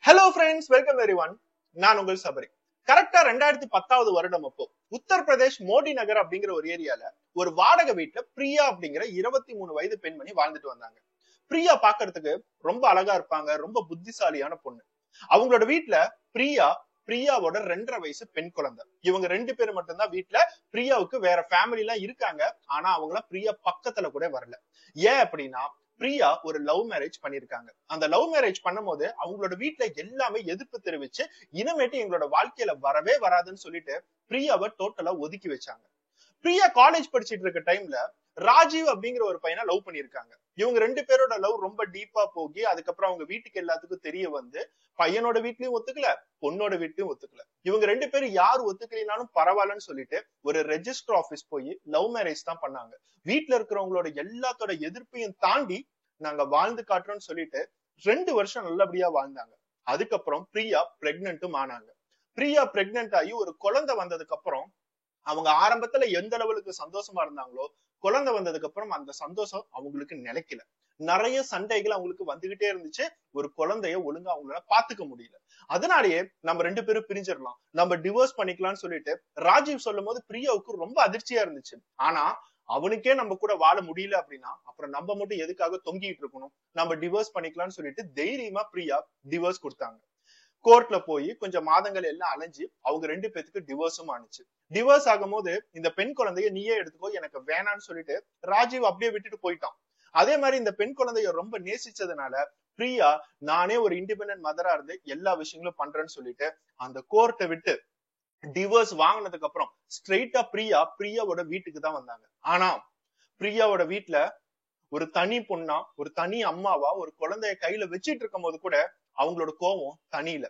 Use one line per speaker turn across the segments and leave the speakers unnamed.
Hello friends, welcome everyone. நான் உங்கள் சபரி. கரெக்டா 2010 வருடம் அப்போ உத்தரப்பிரதேஷ் மோடி நகர் அப்படிங்கிற ஒரு ஏரியால ஒரு வாடகை வீட்டுல பிரியா அப்படிங்கிற 23 வயது பெண்மணி வாழ்ந்துட்டு வந்தாங்க. பிரியா பாக்குறதுக்கு ரொம்ப அழகா இருப்பாங்க, ரொம்ப புத்திசாலியான பொண்ணு. அவங்களோட வீட்டுல பிரியாவோட 2.5 வயசு பெண் குழந்தை. இவங்க 2 பேரும் மட்டும்தான் வீட்டுல. பிரியாவுக்கு வேற ஃபேமிலி எல்லாம் இருக்காங்க. ஆனா அவங்கள பிரியா பக்கத்துல கூட வரல. ஏன் அப்படின்னா பிரியா ஒரு லவ் மேரேஜ் பண்ணிருக்காங்க. அந்த லவ் மேரேஜ் பண்ணும்போது அவங்களோட வீட்டுல எல்லாமே எதிர்ப்பு தெரிவிச்சு இனிமேட்டு எங்களோட வாழ்க்கையில வரவே வராதுன்னு சொல்லிட்டு பிரியாவை டோட்டலா ஒதுக்கி வச்சாங்க. பிரியா காலேஜ் படிச்சிட்டு இருக்க டைம்ல ராஜீவ் அப்படிங்கிற ஒரு பையனை லவ் பண்ணிருக்காங்க. இவங்க 2 பேரோட லவ் ரொம்ப டீப்பா போகி அதுக்கப்புறம் அவங்க வீட்டுக்கு எல்லாத்துக்கும் தெரிய வந்து பையனோட வீட்லயும் ஒத்துக்கல, பொண்ணோட வீட்லயும் ஒத்துக்கல. இவங்க 2 பேரும் யார் ஒத்துக்கலைனாலும் பரவாயில்லன்னு சொல்லிட்டு ஒரு ரெஜிஸ்டர் ஆபீஸ் போய் லவ் மேரேஜ் தான் பண்ணாங்க. வீட்டுல இருக்கிறவங்களோட எல்லாத்தோட எதிர்ப்பையும் தாண்டி நாங்க வாழ்ந்து காட்டுறோம்னு சொல்லிட்டு 2 வருஷம் நல்லபடியா வாழ்ந்தாங்க. அதுக்கப்புறம் பிரியா பிரெக்னன்ட்டும் ஆனாங்க. பிரியா பிரெக்னன்ட் ஆகி ஒரு குழந்தை வந்ததுக்கு அப்புறம் அவங்க ஆரம்பத்துல எந்த லெவலுக்கு சந்தோஷமா இருந்தாங்களோ, குழந்தை வந்ததுக்கு அப்புறம் அந்த சந்தோஷம் அவங்களுக்கு நிலைக்கல. நிறைய சண்டைகள் அவங்களுக்கு வந்துகிட்டே இருந்துச்சு. ஒரு குழந்தைய ஒழுங்கா அவங்களால பாத்துக்க முடியல. அதனாலேயே நம்ம 2 பேரும் பிரிஞ்சிடலாம், நம்ம டிவோர்ஸ் பண்ணிக்கலாம்னு சொல்லிட்டு ராஜீவ் சொல்லும் போது பிரியாவுக்கு ரொம்ப அதிர்ச்சியா இருந்துச்சு. ஆனா அவனுக்கே நம்ம கூட வாழ முடியல அப்படின்னா அப்புறம் நம்ம மட்டும் எதுக்காக தொங்கிட்டு இருக்கணும், நம்ம டிவோர்ஸ் பண்ணிக்கலாம்னு சொல்லிட்டு தைரியமா பிரியா டிவோர்ஸ் கொடுத்தாங்க. கோர்ட்ல போய் கொஞ்சம் மாதங்கள் எல்லாம் அலைஞ்சு அவங்க 2 பேத்துக்கு டிவோர்ஸும் ஆனிச்சு. டிவோர்ஸ் ஆகும் போது இந்த பெண் குழந்தைய நீயே எடுத்துக்கோ, எனக்கு வேணான்னு சொல்லிட்டு ராஜீவ் அப்படியே விட்டுட்டு போயிட்டான். அதே மாதிரி இந்த பெண் குழந்தைய ரொம்ப நேசிச்சதுனால பிரியா நானே ஒரு இண்டிபெண்டன்ட் மதரா இருந்து எல்லா விஷயங்களும் பண்றேன்னு சொல்லிட்டு அந்த கோர்ட்டை விட்டு டிவோர்ஸ் வாங்கினதுக்கு அப்புறம் ஸ்ட்ரெயிட்டா பிரியாவோட வீட்டுக்கு தான் வந்தாங்க. ஆனா பிரியாவோட வீட்டுல ஒரு தனி பொண்ணா, ஒரு தனி அம்மாவா ஒரு குழந்தைய கையில வச்சிட்டு இருக்கும் போது கூட அவங்களோட கோவம் தனியில.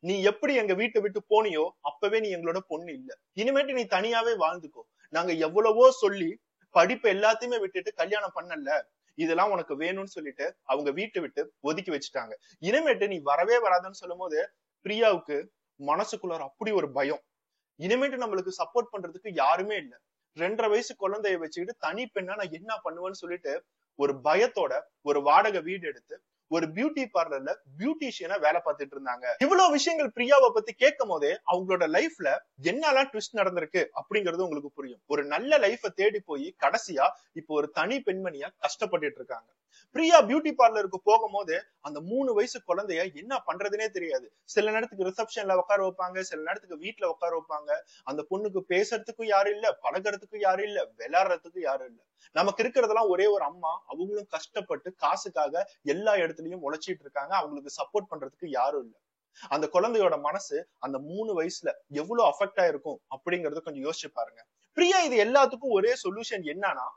நீ எப்படி எங்க வீட்டை விட்டு போனியோ அப்பவே நீ எங்களோட பொண்ணு இல்ல, இனிமேட்டு நீ தனியாவே வாழ்ந்துக்கோ. நாங்க எவ்வளவோ சொல்லி படிப்பு எல்லாத்தையுமே விட்டுட்டு கல்யாணம் பண்ணல, இதெல்லாம் உனக்கு வேணும்னு சொல்லிட்டு அவங்க வீட்டை விட்டு ஒதுக்கி வச்சுட்டாங்க. இனிமேட்டு நீ வரவே வராதுன்னு சொல்லும் போது பிரியாவுக்கு மனசுக்குள்ளார அப்படி ஒரு பயம். இனிமேட்டு நம்மளுக்கு சப்போர்ட் பண்றதுக்கு யாருமே இல்ல, 2.5 வயசு குழந்தைய வச்சுக்கிட்டு தனி பெண்ணா நான் என்ன பண்ணுவேன்னு சொல்லிட்டு ஒரு பயத்தோட ஒரு வாடகை வீடு எடுத்து ஒரு பியூட்டி பார்லர்ல பியூட்டிஷியனா வேலை பார்த்துட்டு இருந்தாங்க. இவ்வளவு விஷயங்கள் பிரியாவை பத்தி கேட்கும் போதே அவங்களோட லைஃப்ல என்னெல்லாம் ட்விஸ்ட் நடந்திருக்கு அப்படிங்கிறது உங்களுக்கு புரியும். ஒரு நல்ல லைஃப தேடி போய் கடைசியா இப்போ ஒரு தனி பெண்மணியா கஷ்டப்பட்டுட்டு இருக்காங்க. பிரியா பியூட்டி பார்லருக்கு போகும்போது அந்த 3 வயசு குழந்தைய என்ன பண்றதுனே தெரியாது. சில நேரத்துக்கு ரிசப்ஷன்ல உட்கார வைப்பாங்க, சில நேரத்துக்கு வீட்டுல உட்கார வைப்பாங்க. அந்த பொண்ணுக்கு பேசுறதுக்கும் யாரும் இல்ல, பழகிறதுக்கும் யாரும் இல்ல, விளையாடுறதுக்கும் யாரும் இல்ல. நமக்கு இருக்கிறதெல்லாம் ஒரே ஒரு அம்மா, அவங்களும் கஷ்டப்பட்டு காசுக்காக எல்லா இடத்துலயும் உழைச்சிட்டு இருக்காங்க. அவங்களுக்கு சப்போர்ட் பண்றதுக்கு யாரும் இல்ல. அந்த குழந்தையோட மனசு அந்த 3 வயசுல எவ்வளவு அஃபெக்ட் ஆயிருக்கும் அப்படிங்கறத கொஞ்சம் யோசிச்சு பாருங்க. பிரியா இது எல்லாத்துக்கும் ஒரே சொல்யூஷன் என்னன்னா,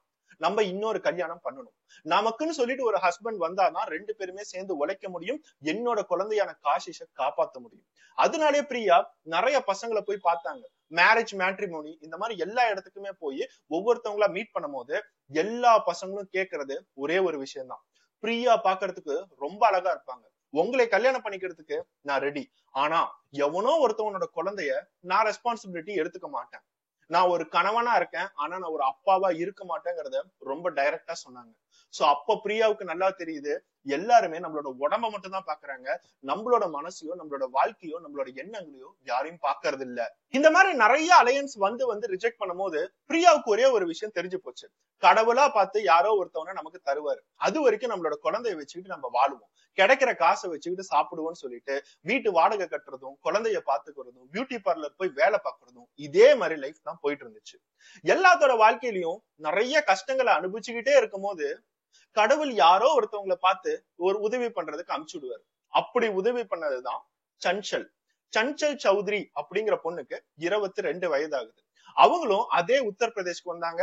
நம்ம இன்னொரு கல்யாணம் பண்ணணும். நமக்குன்னு சொல்லிட்டு ஒரு ஹஸ்பண்ட் வந்தாதான் 2 பேருமே சேர்ந்து உழைக்க முடியும், என்னோட குழந்தையான காஷிஷ காப்பாத்த முடியும். அதனாலே பிரியா நிறைய பசங்களை போய் பார்த்தாங்க. மேரேஜ் மேட்ரிமோனி இந்த மாதிரி எல்லா இடத்துக்குமே போய் ஒவ்வொருத்தவங்களா மீட் பண்ணும் போது எல்லா பசங்களும் கேட்கறது ஒரே ஒரு விஷயம் தான், பிரியா பாக்குறதுக்கு ரொம்ப அழகா இருப்பாங்க, உங்களை கல்யாணம் பண்ணிக்கிறதுக்கு நான் ரெடி. ஆனா எவனோ ஒருத்தவனோட குழந்தைய நான் ரெஸ்பான்சிபிலிட்டி எடுத்துக்க மாட்டேன். நான் ஒரு கணவனா இருக்கேன், ஆனா நான் ஒரு அப்பாவா இருக்க மாட்டேங்கிறத ரொம்ப டைரக்டா சொன்னாங்க. சோ அப்ப பிரியாவுக்கு நல்லா தெரியுது, எல்லாருமே நம்மளோட உடம்ப மட்டும் தான் பாக்குறாங்க, நம்மளோட மனசையோ நம்மளோட வாழ்க்கையோ நம்மளோட எண்ணங்களையோ யாரையும் பாக்குறது இல்ல. இந்த மாதிரி நிறைய அலையன்ஸ் வந்து ரிஜெக்ட் பண்ணும் போது பிரியாவுக்கு ஒரே ஒரு விஷயம் தெரிஞ்சு போச்சு, கடவுளா பார்த்து யாரோ ஒருத்தவங்க நமக்கு தருவாரு, அது வரைக்கும் நம்மளோட குழந்தைய வச்சுக்கிட்டு நம்ம வாழுவோம், கிடைக்கிற காசை வச்சுக்கிட்டு சாப்பிடுவோம்னு சொல்லிட்டு வீட்டு வாடகை கட்டுறதும் குழந்தைய பாத்துக்கிறதும் பியூட்டி பார்லர் போய் வேலை பார்க்கறதும் இதே மாதிரி லைஃப் தான் போயிட்டு இருந்துச்சு. எல்லாத்தோட வாழ்க்கையிலயும் நிறைய கஷ்டங்களை அனுபவிச்சுக்கிட்டே இருக்கும் போது கடவுள் யாரோ ஒருத்தவங்களை பார்த்து ஒரு உதவி பண்றதுக்கு அனுப்பிச்சு விடுவாரு. அப்படி உதவி பண்ணதுதான் சஞ்சல். சஞ்சல் சௌத்ரி அப்படிங்கிற பொண்ணுக்கு 22 வயதாகுது. அவங்களும் அதே உத்தரப்பிரதேஷ்க்கு வந்தாங்க.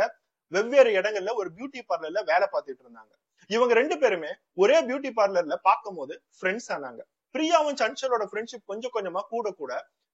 வெவ்வேறு இடங்கள்ல ஒரு பியூட்டி பார்லர்ல வேலை பார்த்துட்டு இருந்தாங்க. இவங்க 2 பேருமே ஒரே பியூட்டி பார்லர்ல பார்க்கும் போது ஃப்ரெண்ட்ஸ் ஆனாங்க. பிரியாவும் சஞ்சலோட ஃப்ரெண்ட்ஷிப் கொஞ்சம் கொஞ்சமா கூட கூட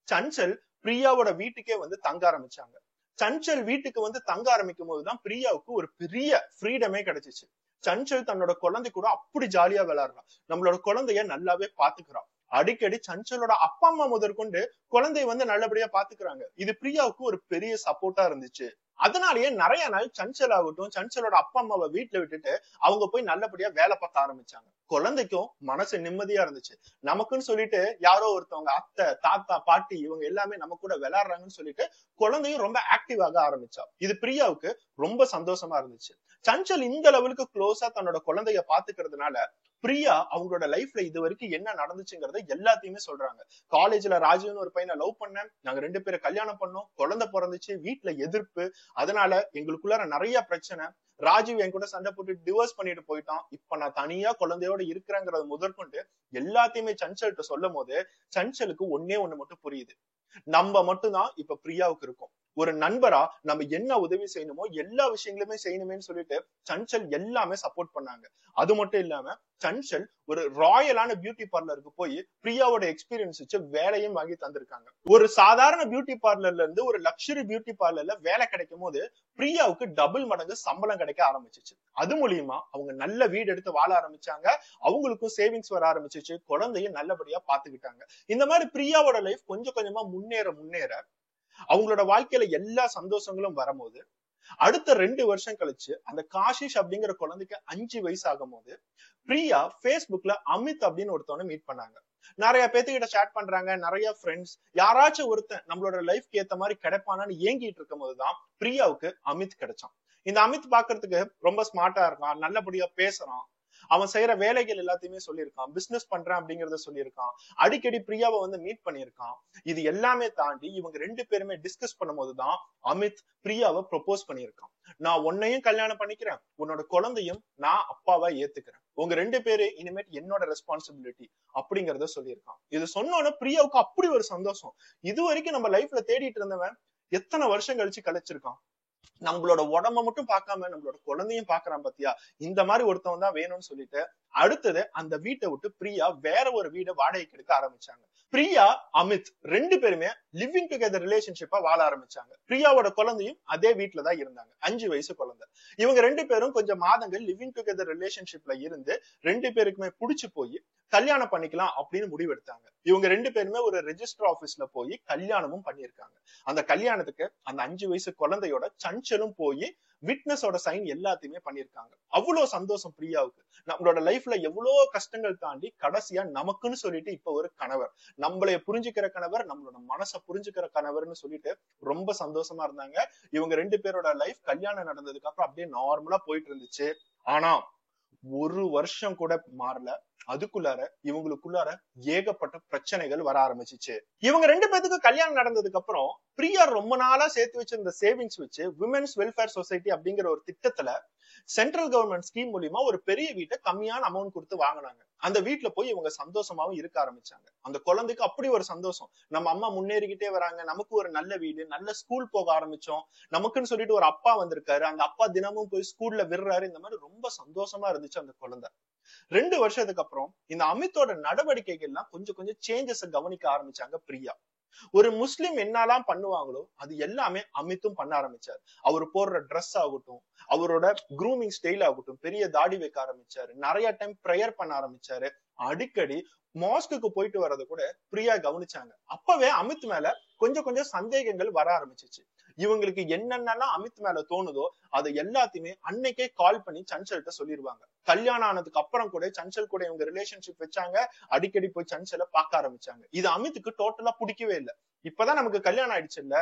சஞ்சல் பிரியாவோட வீட்டுக்கே வந்து தங்க ஆரம்பிச்சாங்க. சஞ்சல் வீட்டுக்கு வந்து தங்க ஆரம்பிக்கும் போதுதான் பிரியாவுக்கு ஒரு பெரிய ஃப்ரீடமே கிடைச்சிச்சு. சஞ்சல் தன்னோட குழந்தை கூட அப்படி ஜாலியா விளையாடுறான், நம்மளோட குழந்தைய நல்லாவே பாத்துக்கிறான். அடிக்கடி சஞ்சலோட அப்பா அம்மா முதற்கொண்டு குழந்தைய வந்து நல்லபடியா பாத்துக்கிறாங்க. இது பிரியாவுக்கு ஒரு பெரிய சப்போர்ட்டா இருந்துச்சு. அதனாலயே நிறைய நாள் சஞ்சல் ஆகட்டும், சஞ்சலோட அப்பா அம்மாவை வீட்டுல விட்டுட்டு அவங்க போய் நல்லபடியா வேலை பார்க்க ஆரம்பிச்சாங்க. குழந்தைக்கும் மனசு நிம்மதியா இருந்துச்சு. நமக்குன்னு சொல்லிட்டு யாரோ ஒருத்தவங்க அத்தை, தாத்தா, பாட்டி இவங்க எல்லாமே நம்ம கூட விளையாடுறாங்கன்னு சொல்லிட்டு குழந்தையும் ரொம்ப ஆக்டிவ் ஆக ஆரம்பிச்சா. இது பிரியாவுக்கு ரொம்ப சந்தோஷமா இருந்துச்சு. சஞ்சல் இந்த லெவலுக்கு க்ளோஸா தன்னோட குழந்தைய பாத்துக்கிறதுனால பிரியா அவங்களோட லைஃப்ல இது வரைக்கும் என்ன நடந்துச்சுங்கிறத எல்லாத்தையுமே சொல்றாங்க. காலேஜ்ல ராஜீவ்னு ஒரு பையனை லவ் பண்ணேன், நாங்க 2 பேரும் கல்யாணம் பண்ணோம், குழந்தை பிறந்துச்சு, வீட்டுல எதிர்ப்பு, அதனால எங்களுக்குள்ளார நிறைய பிரச்சனை. ராஜீவ் என் கூட சண்டை போட்டு டிவோர்ஸ் பண்ணிட்டு போயிட்டான், இப்ப நான் தனியா குழந்தையோட இருக்கிறேங்கிறத முதற்கொண்டு எல்லாத்தையுமே சஞ்சல்கிட்ட சொல்லும் போது சஞ்சலுக்கு ஒன்னே ஒண்ணு மட்டும் புரியுது. நம்ம மட்டும்தான் இப்ப பிரியாவுக்கு இருக்கும். ஒரு நண்பரா நம்ம என்ன உதவி செய்யணுமோ எல்லா விஷயங்களுமே செய்யணுமேன்னு சொல்லிட்டு சஞ்சல் எல்லாமே சப்போர்ட் பண்ணாங்க. அது மட்டும் இல்லாம சஞ்சல் ஒரு ராயலான பியூட்டி பார்லருக்கு போய் பிரியாவோட எக்ஸ்பீரியன்ஸ் வச்சு வேலையும் வாங்கி தந்திருக்காங்க. ஒரு சாதாரண பியூட்டி பார்லர்ல இருந்து ஒரு லக்ஸரி பியூட்டி பார்லர்ல வேலை கிடைக்கும் போது பிரியாவுக்கு டபுள் மடங்கு சம்பளம் கிடைக்க ஆரம்பிச்சிச்சு. அது மூலியமா அவங்க நல்ல வீடு எடுத்து வாழ ஆரம்பிச்சாங்க, அவங்களுக்கும் சேவிங்ஸ் வர ஆரம்பிச்சிச்சு, குழந்தையும் நல்லபடியா பாத்துக்கிட்டாங்க. இந்த மாதிரி பிரியாவோட லைஃப் கொஞ்சம் கொஞ்சமா முன்னேற அவங்களோட வாழ்க்கையில எல்லா சந்தோஷங்களும் வரும்போது அடுத்த 2 வருஷம் கழிச்சு அந்த காஷிஷ் அப்படிங்கிற குழந்தைக்கு 5 வயசு ஆகும் போது பிரியா Facebookல அமித் அப்படின்னு ஒருத்தவனை மீட் பண்ணாங்க. நிறைய பேத்துக்கிட்ட சேட் பண்றாங்க, நிறைய ஃப்ரெண்ட்ஸ், யாராச்சும் ஒருத்தன் நம்மளோட லைஃப்க்கு ஏத்த மாதிரி கிடைப்பானான்னு ஏங்கிட்டு இருக்கும் போதுதான் பிரியாவுக்கு அமித் கிடைச்சான். இந்த அமித் பாக்குறதுக்கு ரொம்ப ஸ்மார்ட்டா இருக்கான், நல்லபடியா பேசுறான், அவன் செய்யற வேலைகள் எல்லாத்தையுமே சொல்லியிருக்கான், பிசினஸ் பண்றான் அப்படிங்கறத சொல்லியிருக்கான், அடிக்கடி பிரியாவை வந்து மீட் பண்ணியிருக்கான். இது எல்லாமே தாண்டி இவங்க 2 பேருமே டிஸ்கஸ் பண்ணும் போதுதான் அமித் பிரியாவை ப்ரொபோஸ் பண்ணியிருக்கான். நான் உன்னையும் கல்யாணம் பண்ணிக்கிறேன், உன்னோட குழந்தையும் நான் அப்பாவா ஏத்துக்கிறேன், உங்க 2 பேரு இனிமேட் என்னோட ரெஸ்பான்சிபிலிட்டி அப்படிங்கறத சொல்லியிருக்கான். இது சொன்னோன்னு பிரியாவுக்கு அப்படி ஒரு சந்தோஷம். இது வரைக்கும் நம்ம லைஃப்ல தேடிட்டு இருந்தவன் எத்தனை வருஷம் கழிச்சு கிடைச்சிருக்கான். நம்மளோட உடம்ப மட்டும் பார்க்காம நம்மளோட குழந்தையும் பாக்குறான் பாத்தியா, இந்த மாதிரி ஒருத்தவன் தான் வேணும்னு சொல்லிட்டு அடுத்தது அந்த வீட்டை விட்டு பிரியா வேற ஒரு வீடை வாடகைக்கு எடுக்க ஆரம்பிச்சாங்க. பிரியா அமித் 2 பேருமே லிவிங் டுகெதர் ரிலேஷன்ஷிப்பா வாழ ஆரம்பிச்சாங்க. பிரியாவோட குழந்தையும் அதே வீட்டுலதான் இருந்தாங்க, 5 வயசு குழந்தை. இவங்க 2 பேரும் கொஞ்சம் மாதங்கள் லிவிங் டுகெதர் ரிலேஷன்ஷிப்ல இருந்து 2 பேருக்குமே புடிச்சு போய் கல்யாணம் பண்ணிக்கலாம் அப்படின்னு முடிவெடுத்தாங்க. இவங்க 2 பேருமே ஒரு ரெஜிஸ்டர் ஆபீஸ்ல போய் கல்யாணமும் பண்ணிருக்காங்க. அந்த கல்யாணத்துக்கு அந்த 5 வயசு குழந்தையோட சஞ்சலும் போய் விட்னஸோட சைன் எல்லாத்தையுமே பண்ணிருக்காங்க. அவ்வளவு சந்தோஷம் பிரியாவுக்கு. நம்மளோட லைஃப்ல எவ்வளவு கஷ்டங்கள் தாண்டி கடைசியா நமக்குன்னு சொல்லிட்டு இப்ப ஒரு கணவர், நம்மளைய புரிஞ்சுக்கிற கணவர், நம்மளோட மனசை புரிஞ்சுக்கிற கணவர்னு சொல்லிட்டு ரொம்ப சந்தோஷமா இருந்தாங்க. இவங்க 2 பேரோட லைஃப் கல்யாணம் நடந்ததுக்கு அப்புறம் அப்படியே நார்மலா போயிட்டு இருந்துச்சு. ஆனா ஒரு வருஷம் கூட மாறல, அதுக்குள்ளார இவங்களுக்குள்ளார ஏகப்பட்ட பிரச்சனைகள் வர ஆரம்பிச்சிச்சு. இவங்க 2 பேத்துக்கு கல்யாணம் நடந்ததுக்கு அப்புறம் பிரியா ரொம்ப நாளா சேர்த்து வச்சிருந்த சேவிங்ஸ் வச்சு விமென்ஸ் வெல்ஃபேர் சொசைட்டி அப்படிங்கிற ஒரு திட்டத்துல சென்ட்ரல் கவர்மெண்ட் ஸ்கீம் மூலியமா ஒரு பெரிய வீட்டை கம்மியான அமௌண்ட் கொடுத்து வாங்கினாங்க. அந்த வீட்டுல போய் இவங்க சந்தோஷமாவும் இருக்க ஆரம்பிச்சாங்க. அந்த குழந்தைக்கு அப்படி ஒரு சந்தோஷம், நம்ம அம்மா முன்னேறிக்கிட்டே வராங்க, நமக்கு ஒரு நல்ல வீடு, நல்ல ஸ்கூல் போக ஆரம்பிச்சோம், நமக்குன்னு சொல்லிட்டு ஒரு அப்பா வந்திருக்காரு, அந்த அப்பா தினமும் போய் ஸ்கூல்ல விடுறாரு, இந்த மாதிரி ரொம்ப சந்தோஷமா இருந்துச்சு அந்த குழந்தை. 2 வருஷத்துக்கு அப்புறம் இந்த அமித்தோட நடவடிக்கைகள்லாம் கொஞ்சம் கொஞ்சம் சேஞ்சஸ் கவனிக்க ஆரம்பிச்சாங்க பிரியா. ஒரு முஸ்லிம் என்னெல்லாம் பண்ணுவாங்களோ அது எல்லாமே அமித்தும் பண்ண ஆரம்பிச்சாரு. அவர் போடுற ட்ரெஸ் ஆகட்டும், அவரோட க்ரூமிங் ஸ்டைல் ஆகட்டும், பெரிய தாடி வைக்க ஆரம்பிச்சாரு, நிறைய டைம் ப்ரேயர் பண்ண ஆரம்பிச்சாரு, அடிக்கடி மாஸ்க்கு போயிட்டு வர்றதை கூட பிரியா கவனிச்சாங்க. அப்பவே அமித் மேல கொஞ்சம் கொஞ்சம் சந்தேகங்கள் வர ஆரம்பிச்சிச்சு. இவங்களுக்கு என்னென்னலாம் அமித் மேல தோணுதோ அதை எல்லாத்தையுமே அன்னைக்கே கால் பண்ணி சஞ்சல்கிட்ட சொல்லிடுவாங்க. கல்யாணம் ஆனதுக்கு அப்புறம் கூட சஞ்சல் கூட இவங்க ரிலேஷன்ஷிப் வச்சாங்க, அடிக்கடி போய் சஞ்சலை பார்க்க ஆரம்பிச்சாங்க. இது அமித்துக்கு டோட்டலா பிடிக்கவே இல்லை. இப்பதான் நமக்கு கல்யாணம் ஆயிடுச்சு இல்ல,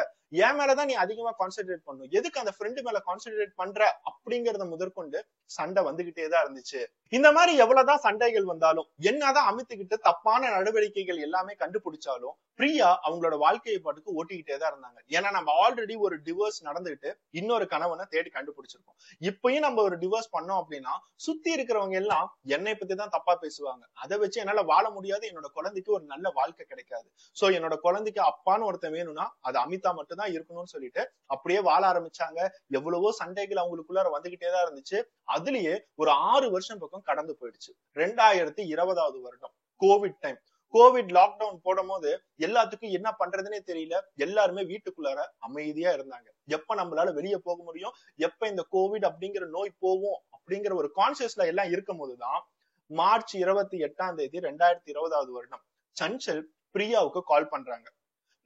என் மேலதான் நீ அதிகமா கான்சென்ட்ரேட் பண்ணும், எதுக்கு அந்த ஃப்ரெண்டு மேல கான்சென்ட்ரேட் பண்ற அப்படிங்கறத முதற்கொண்டு சண்டை வந்துகிட்டேதான் இருந்துச்சு. இந்த மாதிரி எவ்வளவுதான் சண்டைகள் வந்தாலும், என்னதான் அமித்துக்கிட்ட தப்பான நடவடிக்கைகள் எல்லாமே கண்டுபிடிச்சாலும் பிரியா அவங்களோட வாழ்க்கையை பாட்டுக்கு ஓட்டிக்கிட்டே தான் இருந்தாங்க. ஏன்னா நம்ம ஆல்ரெடி ஒரு டிவோர்ஸ் நடந்துட்டு இன்னொரு கணவனை தேடி கண்டுபிடிச்சிருக்கோம். இப்பயும் நம்ம ஒரு டிவோர்ஸ் பண்ணோம் அப்படின்னா சுத்தி இருக்கிறவங்க எல்லாம் என்னை பத்தி தான் தப்பா பேசுவாங்க, அதை வச்சு என்னால வாழ முடியாது, என்னோட குழந்தைக்கு ஒரு நல்ல வாழ்க்கை கிடைக்காது, சோ என்னோட குழந்தைக்கு அப்பான்னு ஒருத்தன் வேணும்னா அது அமிதா மட்டும் தான் இருக்கணும்னு சொல்லிட்டு அப்படியே வாழ ஆரம்பிச்சாங்க. எவ்வளவோ சண்டைகள் அவங்களுக்குள்ளார வந்துகிட்டே தான் இருந்துச்சு. அதுலயே ஒரு 6 வருஷம் பக்கம் கடந்து போயிடுச்சு. 2020 வருடம் கோவிட் டைம். கோவிட் லாக்டவுன் போடும் போது எல்லாத்துக்கும் என்ன பண்றதுன்னே தெரியல, எல்லாருமே வீட்டுக்குள்ளார அமைதியா இருந்தாங்க. எப்ப நம்மளால வெளியே போக முடியும், எப்ப இந்த கோவிட் அப்படிங்கிற நோய் போகும் அப்படிங்கிற ஒரு கான்சியஸ்ல எல்லாம் இருக்கும் போதுதான் மார்ச் 28 2020 வருடம் சஞ்சல் பிரியாவுக்கு கால் பண்றாங்க.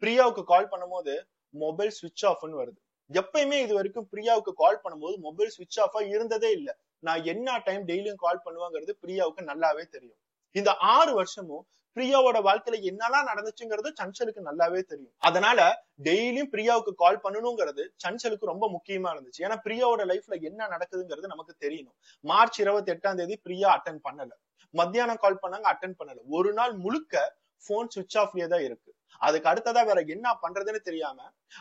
பிரியாவுக்கு கால் பண்ணும்போது மொபைல் சுவிட்ச் ஆஃப்னு வருது. எப்பயுமே இது வரைக்கும் பிரியாவுக்கு கால் பண்ணும்போது மொபைல் சுவிட்ச் ஆஃபா இருந்ததே இல்ல. நான் என்ன டைம் டெய்லியும் கால் பண்ணுவாங்கிறது பிரியாவுக்கு நல்லாவே தெரியும். இந்த 6 வருஷமும் பிரியாவோட வாழ்க்கையில என்னெல்லாம் நடந்துச்சுங்கிறது சஞ்சலுக்கு நல்லாவே தெரியும். அதனால டெய்லியும் பிரியாவுக்கு கால் பண்ணணுங்கிறது சஞ்சலுக்கு ரொம்ப முக்கியமா இருந்துச்சு. ஏன்னா பிரியாவோட லைஃப்ல என்ன நடக்குதுங்கிறது நமக்கு தெரியணும். மார்ச் 28ஆம் தேதி பிரியா அட்டன் பண்ணல. மத்தியானம் கால் பண்ணாங்க, அட்டன் பண்ணல. ஒரு நாள் முழுக்க போன் சுவிட்ச் ஆஃப்லயே தான் இருக்கு. அதுக்கு அடுத்ததா வேற என்ன பண்றதுன்னு தெரியாம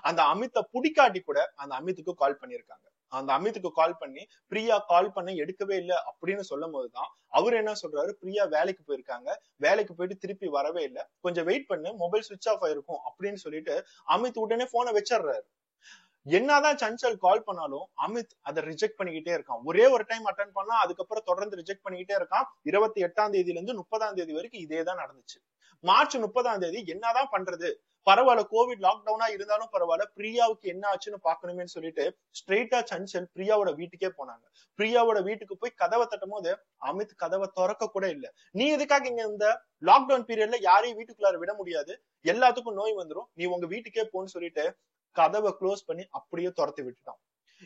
அந்த அமித்தை புடிக்காட்டி கூட அந்த அமித்துக்கு கால் பண்ணிருக்காங்க. அந்த அமித்துக்கு கால் பண்ணி பிரியா கால் பண்ண எடுக்கவே இல்லை அப்படின்னு சொல்லும் போதுதான் அவர் என்ன சொல்றாரு, பிரியா வேலைக்கு போயிருக்காங்க, வேலைக்கு போயிட்டு திருப்பி வரவே இல்லை, கொஞ்சம் வெயிட் பண்ணு, மொபைல் சுவிட்ச் ஆஃப் ஆயிருக்கும் அப்படின்னு சொல்லிட்டு அமித் உடனே போனை வச்சிடுறாரு. என்னதான் சஞ்சல் கால் பண்ணாலும் அமித் அதை ரிஜெக்ட் பண்ணிக்கிட்டே இருக்கான். ஒரே ஒரு டைம் அட்டன் பண்ணா அதுக்கப்புறம் தொடர்ந்து ரிஜெக்ட் பண்ணிக்கிட்டே இருக்கான். 28ஆம் தேதியில இருந்து 30ஆம் தேதி வரைக்கும் இதேதான் நடந்துச்சு. மார்ச் 30ஆம் தேதி என்னதான் பண்றது, பரவாயில்ல கோவிட் லாக்டவுனா இருந்தாலும் பரவாயில்ல, பிரியாவுக்கு என்ன ஆச்சுன்னு பாக்கணுமே சொல்லிட்டு ஸ்ட்ரெயிட்டா சஞ்சல் பிரியாவோட வீட்டுக்கே போனாங்க. பிரியாவோட வீட்டுக்கு போய் கதவை தட்டும் போது அமித் கதவை திறக்க கூட இல்ல. நீ எதுக்காக இங்க இந்த லாக்டவுன் பீரியட்ல யாரையும் வீட்டுக்குள்ளார விட முடியாது, எல்லாத்துக்கும் நோய் வந்துரும், நீ உங்க வீட்டுக்கே போன்னு சொல்லிட்டு கதவை க்ளோஸ் பண்ணி அப்படியே துரத்தி விட்டுட்டான்.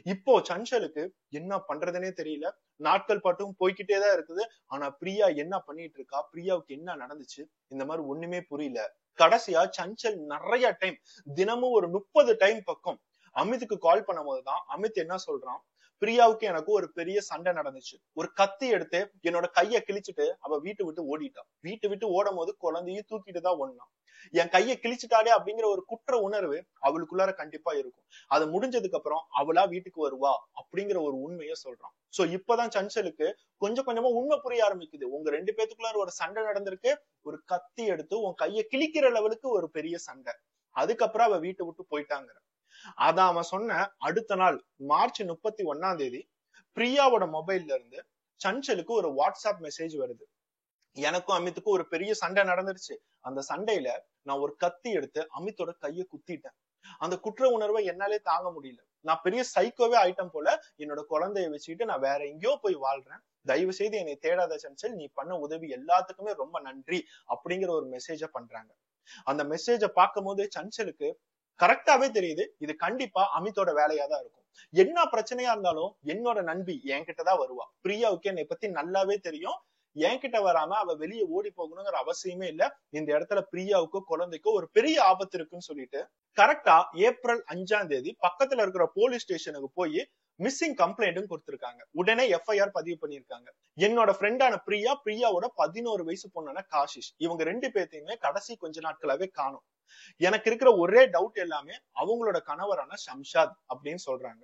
இப்போ சஞ்சலுக்கு என்ன பண்றதுன்னே தெரியல. நாட்கள் பாட்டும் போய்கிட்டேதான் இருக்குது. ஆனா பிரியா என்ன பண்ணிட்டு இருக்கா, பிரியாவுக்கு என்ன நடந்துச்சு, இந்த மாதிரி ஒண்ணுமே புரியல. கடைசியா சஞ்சல் நிறைய டைம், தினமும் ஒரு 30 டைம் பக்கம் அமித்துக்கு கால் பண்ணும் போதுதான் அமித் என்ன சொல்றான், பிரியாவுக்கு எனக்கு ஒரு பெரிய சண்டை நடந்துச்சு, ஒரு கத்தி எடுத்து என்னோட கையை கிழிச்சிட்டு அவ வீட்டு விட்டு ஓடிட்டான். வீட்டு விட்டு ஓடும் போது குழந்தையும் தூக்கிட்டு தான் ஓடினான். என் கையை கிழிச்சிட்டாலே அப்படிங்கிற ஒரு குற்ற உணர்வு அவளுக்குள்ளார கண்டிப்பா இருக்கும். அது முடிஞ்சதுக்கு அப்புறம் அவளா வீட்டுக்கு வருவா அப்படிங்கிற ஒரு உண்மையை சொல்றான். சோ இப்பதான் சஞ்சலுக்கு கொஞ்சம் கொஞ்சமா உண்மை புரிய ஆரம்பிக்குது. உங்க 2 பேத்துக்குள்ளார ஒரு சண்டை நடந்திருக்கு, ஒரு கத்தி எடுத்து உன் கையை கிழிக்கிற லெவலுக்கு ஒரு பெரிய சண்டை. அதுக்கப்புறம் அவ வீட்டை விட்டு போயிட்டாங்க. அதான் அவன் சொன்ன அடுத்த நாள் மார்ச் 31ஆம் தேதி பிரியாவோட மொபைல்ல இருந்து சஞ்சலுக்கு ஒரு வாட்ஸ்அப் மெசேஜ் வருது. எனக்கும் அமித்துக்கும் ஒரு பெரிய சண்டை நடந்துருச்சு, அந்த சண்டையில நான் ஒரு கத்தி எடுத்து அமித்தோட கையை குத்திட்டேன், அந்த குற்ற உணர்வை என்னாலே தாங்க முடியல, நான் பெரிய சைக்கோவே ஆயிட்டம் போல, என்னோட குழந்தைய வச்சுக்கிட்டு நான் வேற எங்கேயோ போய் வாழ்றேன், தயவு செய்து என்னை தேடாத சஞ்சல், நீ பண்ண உதவி எல்லாத்துக்குமே ரொம்ப நன்றி அப்படிங்கிற ஒரு மெசேஜ பண்றாங்க. அந்த மெசேஜ பார்க்கும் போது சஞ்சலுக்கு கரெக்டாவே தெரியுது இது கண்டிப்பா அமித்தோட வேலையா தான் இருக்கும். என்ன பிரச்சனையா இருந்தாலும் என்னோட நண்பி என்கிட்டதான் வருவா, பிரியாவுக்கு என்னை பத்தி நல்லாவே தெரியும், என்கிட்ட வராம அவ வெளியே ஓடி போகணுங்கிற அவசியமே இல்ல, இந்த இடத்துல பிரியாவுக்கோ குழந்தைக்கோ ஒரு பெரிய ஆபத்து இருக்குன்னு சொல்லிட்டு கரெக்டா ஏப்ரல் 5ஆம் தேதி பக்கத்துல இருக்கிற போலீஸ் ஸ்டேஷனுக்கு போய் மிஸ்ஸிங் கம்ப்ளைண்ட்டும் கொடுத்திருக்காங்க. உடனே எஃப்ஐஆர் பதிவு பண்ணிருக்காங்க. என்னோட ஃப்ரெண்டான பிரியா, பிரியாவோட 11 வயசு பொண்ணான காஷிஷ், இவங்க 2 பேர்த்தையுமே கடைசி கொஞ்ச நாட்களாவே காணும். எனக்கு இருக்கிற ஒரே டவுட் எல்லாமே அவங்களோட கணவரான ஷம்ஷாத் அப்படின்னு சொல்றாங்க.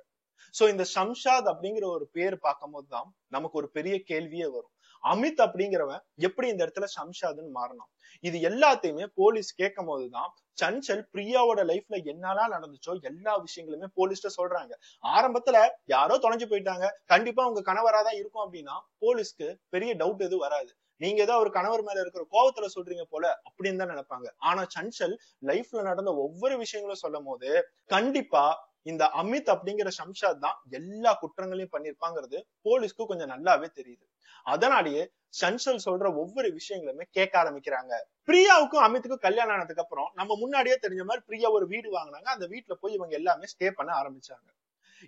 சோ இந்த ஷம்ஷாத் அப்படிங்கிற ஒரு பேர் பார்க்கும் போதுதான் நமக்கு ஒரு பெரிய கேள்வியே வரும், அமித் அப்படிங்கிறவன் எப்படி இந்த இடத்துல ஷம்ஷாத்னு மாறணும். இது எல்லாத்தையுமே போலீஸ் கேட்கும் போதுதான் சஞ்சல் பிரியாவோட லைஃப்ல என்னெல்லாம் நடந்துச்சோ எல்லா விஷயங்களுமே போலீஸ்ட சொல்றாங்க. ஆரம்பத்துல யாரோ தொலைஞ்சு போயிட்டாங்க, கண்டிப்பா உங்க கணவராதான் இருக்கும் அப்படின்னா போலீஸ்க்கு பெரிய டவுட் எதுவும் வராது, நீங்க ஏதோ ஒரு கணவர் மேல இருக்கிற கோவத்துல சொல்றீங்க போல அப்படின்னு தான் நினைப்பாங்க. ஆனா சஞ்சல் லைஃப்ல நடந்த ஒவ்வொரு விஷயங்களும் சொல்லும் போது கண்டிப்பா இந்த அமித் அப்படிங்கிற ஷம்ஷாத் தான் எல்லா குற்றங்களையும் பண்ணிருப்பாங்கிறது போலீஸ்க்கு கொஞ்சம் நல்லாவே தெரியுது. அதனாலேயே சஞ்சல் சொல்ற ஒவ்வொரு விஷயங்களுமே கேட்க ஆரம்பிக்கிறாங்க. பிரியாவுக்கும் அமித்துக்கும் கல்யாணம் ஆனதுக்கு அப்புறம் நம்ம முன்னாடியே தெரிஞ்ச மாதிரி பிரியா ஒரு வீடு வாங்கினாங்க, அந்த வீட்டுல போய் இவங்க எல்லாமே ஸ்டே பண்ண ஆரம்பிச்சாங்க.